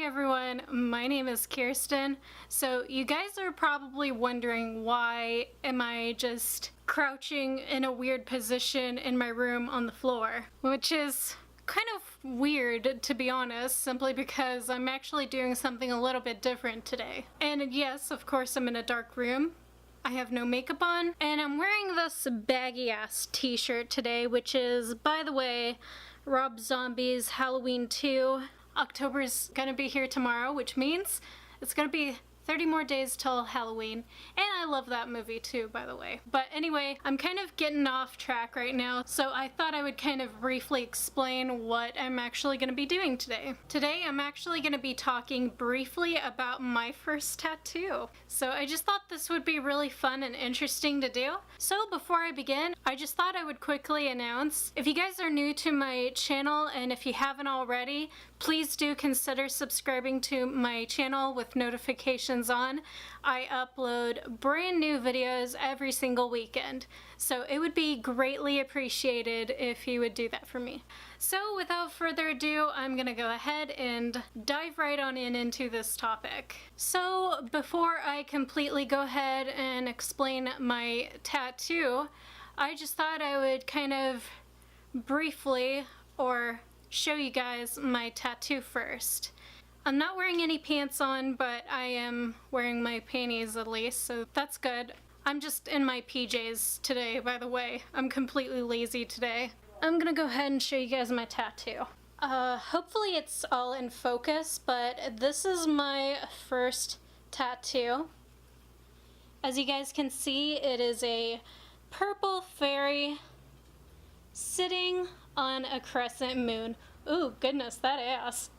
everyone, my name is Kirsten. So you guys are probably wondering why am I just crouching in a weird position in my room on the floor, which is kind of weird, to be honest, simply because I'm actually doing something a little bit different today. And yes, of course, I'm in a dark room. I have no makeup on, and I'm wearing this baggy ass t-shirt today, which is, by the way, Rob Zombie's Halloween 2. October's gonna be here tomorrow, which means it's gonna be 30 more days till Halloween, and I love that movie too, by the way. But anyway, I'm kind of getting off track right now, so I thought I would kind of briefly explain what I'm actually going to be doing today. Today I'm actually going to be talking briefly about my first tattoo. So I just thought this would be really fun and interesting to do. So before I begin, I just thought I would quickly announce, if you guys are new to my channel and if you haven't already, please do consider subscribing to my channel with notifications on. I upload brand new videos every single weekend, so it would be greatly appreciated if you would do that for me. So without further ado, I'm gonna go ahead and dive right on into this topic. So before I completely go ahead and explain my tattoo, I just thought I would kind of briefly show you guys my tattoo first. I'm not wearing any pants on, but I am wearing my panties at least, so that's good. I'm just in my PJs today, by the way. I'm completely lazy today. I'm gonna go ahead and show you guys my tattoo. Hopefully it's all in focus, but this is my first tattoo. As you guys can see, it is a purple fairy sitting on a crescent moon. Ooh, goodness, that ass.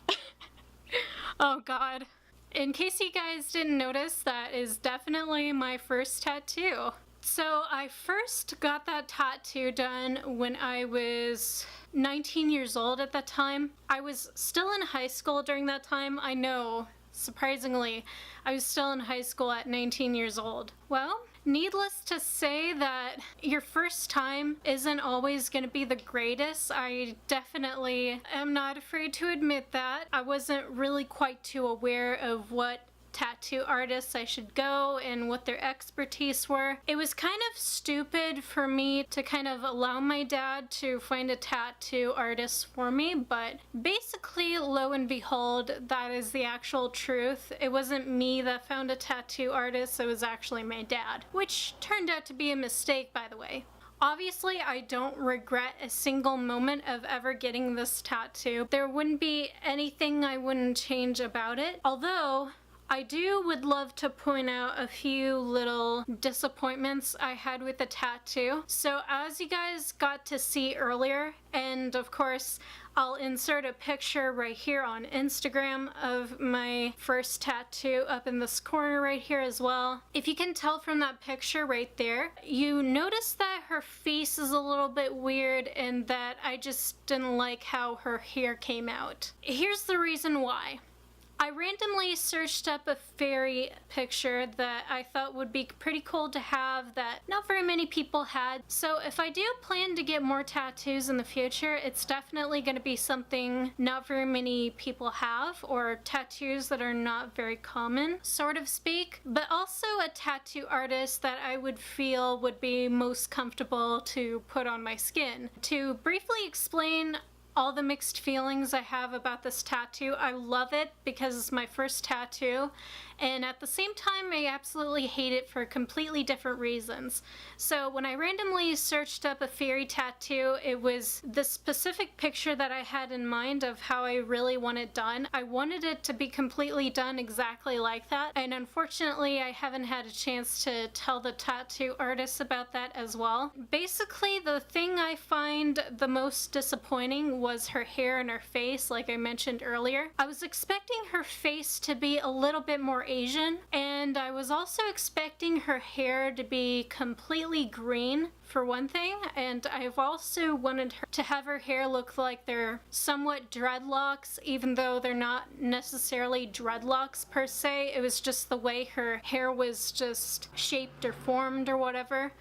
Oh god. In case you guys didn't notice, that is definitely my first tattoo. So I first got that tattoo done when I was 19 years old at that time. I was still in high school during that time. I know, surprisingly, I was still in high school at 19 years old. Well, needless to say that your first time isn't always going to be the greatest. I definitely am not afraid to admit that. I wasn't really quite too aware of what tattoo artists I should go and what their expertise were. It was kind of stupid for me to kind of allow my dad to find a tattoo artist for me, but basically, lo and behold, that is the actual truth. It wasn't me that found a tattoo artist, it was actually my dad, which turned out to be a mistake, by the way. Obviously, I don't regret a single moment of ever getting this tattoo. There wouldn't be anything I wouldn't change about it, although I would love to point out a few little disappointments I had with the tattoo. So as you guys got to see earlier, and of course I'll insert a picture right here on Instagram of my first tattoo up in this corner right here as well. If you can tell from that picture right there, you notice that her face is a little bit weird and that I just didn't like how her hair came out. Here's the reason why. I randomly searched up a fairy picture that I thought would be pretty cool to have that not very many people had. So if I do plan to get more tattoos in the future, it's definitely going to be something not very many people have, or tattoos that are not very common, sort of speak, but also a tattoo artist that I would feel would be most comfortable to put on my skin. To briefly explain all the mixed feelings I have about this tattoo. I love it because it's my first tattoo, and at the same time I absolutely hate it for completely different reasons. So when I randomly searched up a fairy tattoo, it was the specific picture that I had in mind of how I really want it done. I wanted it to be completely done exactly like that, and unfortunately I haven't had a chance to tell the tattoo artist about that as well. Basically, the thing I find the most disappointing was her hair and her face, like I mentioned earlier. I was expecting her face to be a little bit more Asian, and I was also expecting her hair to be completely green, for one thing, and I've also wanted her to have her hair look like they're somewhat dreadlocks, even though they're not necessarily dreadlocks per se. It was just the way her hair was just shaped or formed or whatever.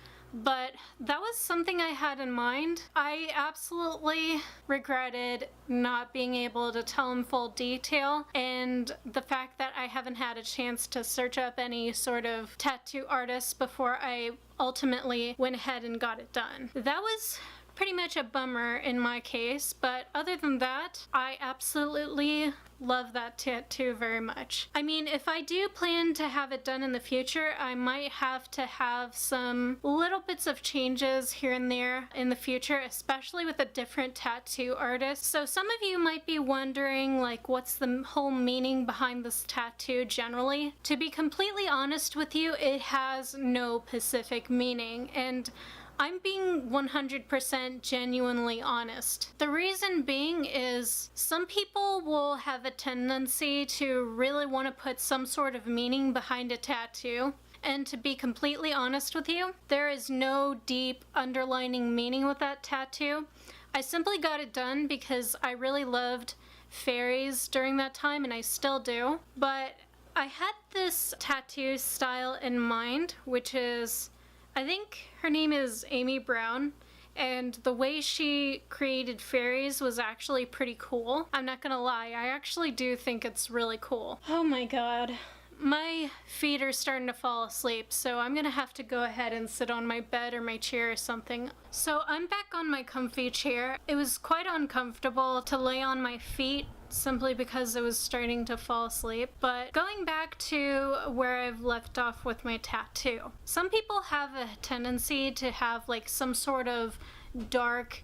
but that was something I had in mind. I absolutely regretted not being able to tell in full detail, and the fact that I haven't had a chance to search up any sort of tattoo artists before I ultimately went ahead and got it done. That was pretty much a bummer in my case, but other than that, I absolutely love that tattoo very much. I mean, if I do plan to have it done in the future, I might have to have some little bits of changes here and there in the future, especially with a different tattoo artist. So some of you might be wondering, like, what's the whole meaning behind this tattoo generally? To be completely honest with you, it has no specific meaning, and I'm being 100% genuinely honest. The reason being is some people will have a tendency to really want to put some sort of meaning behind a tattoo. And to be completely honest with you, there is no deep underlining meaning with that tattoo. I simply got it done because I really loved fairies during that time, and I still do. But I had this tattoo style in mind, which is, I think her name is Amy Brown, and the way she created fairies was actually pretty cool. I'm not gonna lie, I actually do think it's really cool. Oh my god. My feet are starting to fall asleep, so I'm gonna have to go ahead and sit on my bed or my chair or something. So I'm back on my comfy chair. It was quite uncomfortable to lay on my feet simply because I was starting to fall asleep. But going back to where I've left off with my tattoo. Some people have a tendency to have like some sort of dark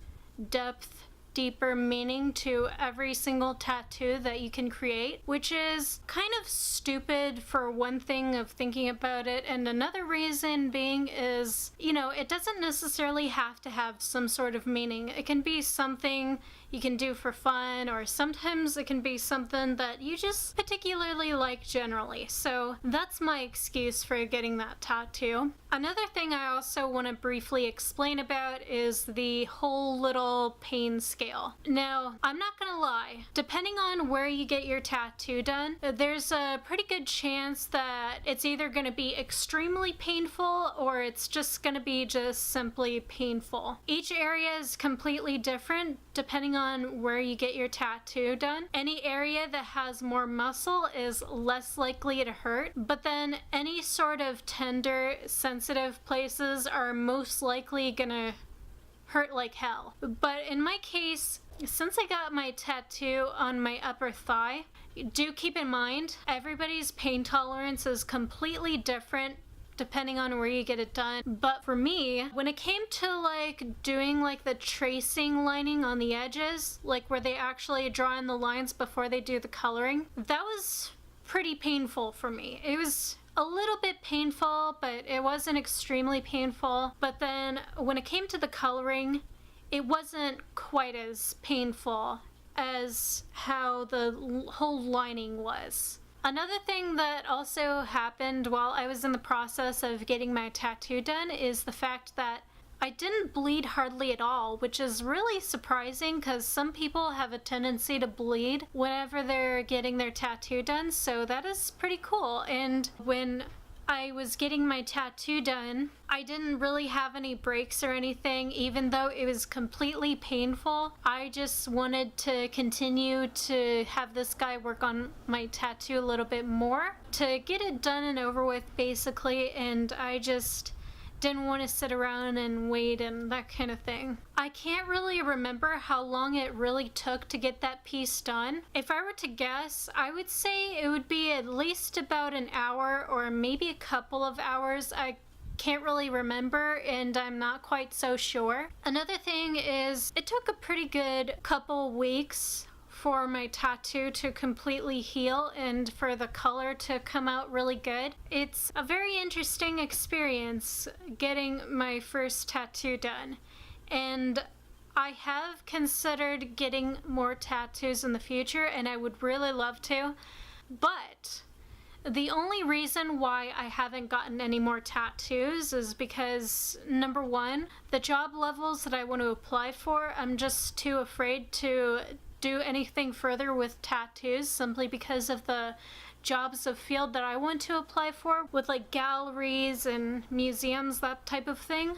depth, deeper meaning to every single tattoo that you can create, which is kind of stupid for one thing of thinking about it, and another reason being is, you know, it doesn't necessarily have to have some sort of meaning. It can be something you can do for fun, or sometimes it can be something that you just particularly like generally. So that's my excuse for getting that tattoo. Another thing I also want to briefly explain about is the whole little pain scale. Now, I'm not gonna lie, depending on where you get your tattoo done, there's a pretty good chance that it's either gonna be extremely painful or it's just gonna be just simply painful. Each area is completely different depending on where you get your tattoo done. Any area that has more muscle is less likely to hurt, but then any sort of tender, sensitive places are most likely gonna hurt like hell. But in my case, since I got my tattoo on my upper thigh, do keep in mind, everybody's pain tolerance is completely different depending on where you get it done. But for me, when it came to like doing like the tracing lining on the edges, like where they actually draw in the lines before they do the coloring, that was pretty painful for me. It was a little bit painful, but it wasn't extremely painful. But then when it came to the coloring, it wasn't quite as painful as how the whole lining was. Another thing that also happened while I was in the process of getting my tattoo done is the fact that I didn't bleed hardly at all, which is really surprising because some people have a tendency to bleed whenever they're getting their tattoo done, so that is pretty cool. And when I was getting my tattoo done, I didn't really have any breaks or anything, even though it was completely painful. I just wanted to continue to have this guy work on my tattoo a little bit more to get it done and over with, basically, and I just didn't want to sit around and wait and that kind of thing. I can't really remember how long it really took to get that piece done. If I were to guess, I would say it would be at least about an hour or maybe a couple of hours. I can't really remember, and I'm not quite so sure. Another thing is, it took a pretty good couple weeks for my tattoo to completely heal and for the color to come out really good. It's a very interesting experience getting my first tattoo done, and I have considered getting more tattoos in the future, and I would really love to, but the only reason why I haven't gotten any more tattoos is because, number one, the job levels that I want to apply for, I'm just too afraid to do anything further with tattoos simply because of the jobs of field that I want to apply for with like galleries and museums, that type of thing.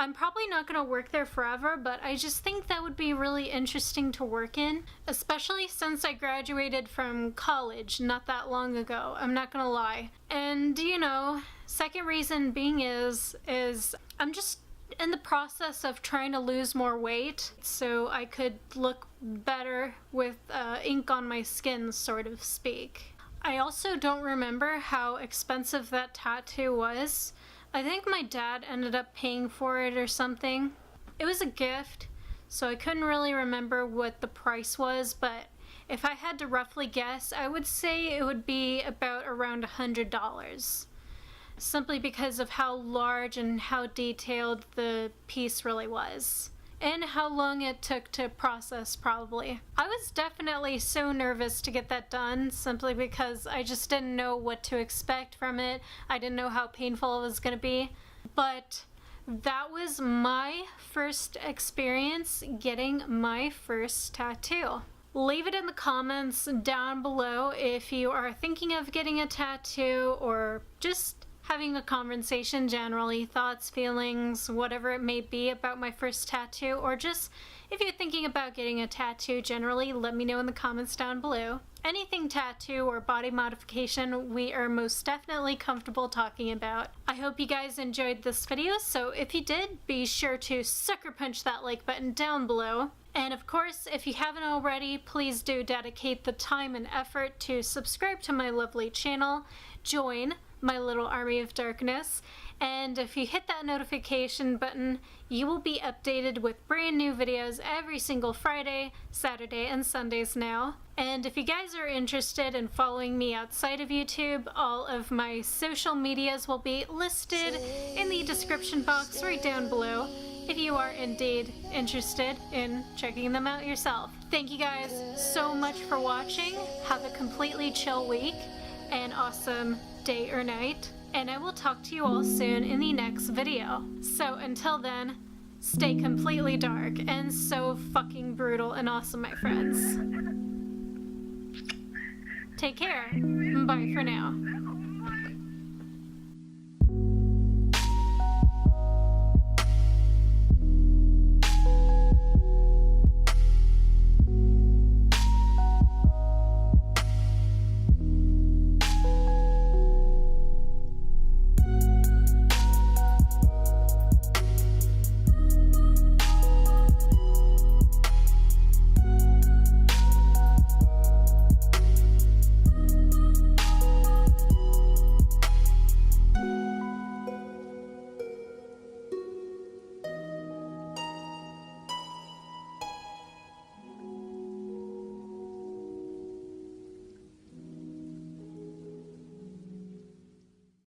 I'm probably not going to work there forever, but I just think that would be really interesting to work in, especially since I graduated from college not that long ago. I'm not going to lie. And, you know, second reason being is I'm just in the process of trying to lose more weight so I could look better with ink on my skin, sort of speak. I also don't remember how expensive that tattoo was. I think my dad ended up paying for it or something. It was a gift, so I couldn't really remember what the price was, but if I had to roughly guess, I would say it would be about around $100. Simply because of how large and how detailed the piece really was. And how long it took to process, probably. I was definitely so nervous to get that done, simply because I just didn't know what to expect from it. I didn't know how painful it was going to be. But that was my first experience getting my first tattoo. Leave it in the comments down below if you are thinking of getting a tattoo or just having a conversation generally, thoughts, feelings, whatever it may be about my first tattoo, or just if you're thinking about getting a tattoo generally, let me know in the comments down below. Anything tattoo or body modification, we are most definitely comfortable talking about. I hope you guys enjoyed this video, so if you did, be sure to sucker punch that like button down below. And of course, if you haven't already, please do dedicate the time and effort to subscribe to my lovely channel, join my little army of darkness, and if you hit that notification button, you will be updated with brand new videos every single Friday, Saturday, and Sundays now. And if you guys are interested in following me outside of YouTube, all of my social medias will be listed in the description box right down below if you are indeed interested in checking them out yourself. Thank you guys so much for watching. Have a completely chill week, an awesome day or night, and I will talk to you all soon in the next video. So until then, stay completely dark and so fucking brutal and awesome, my friends. Take care. Bye for now.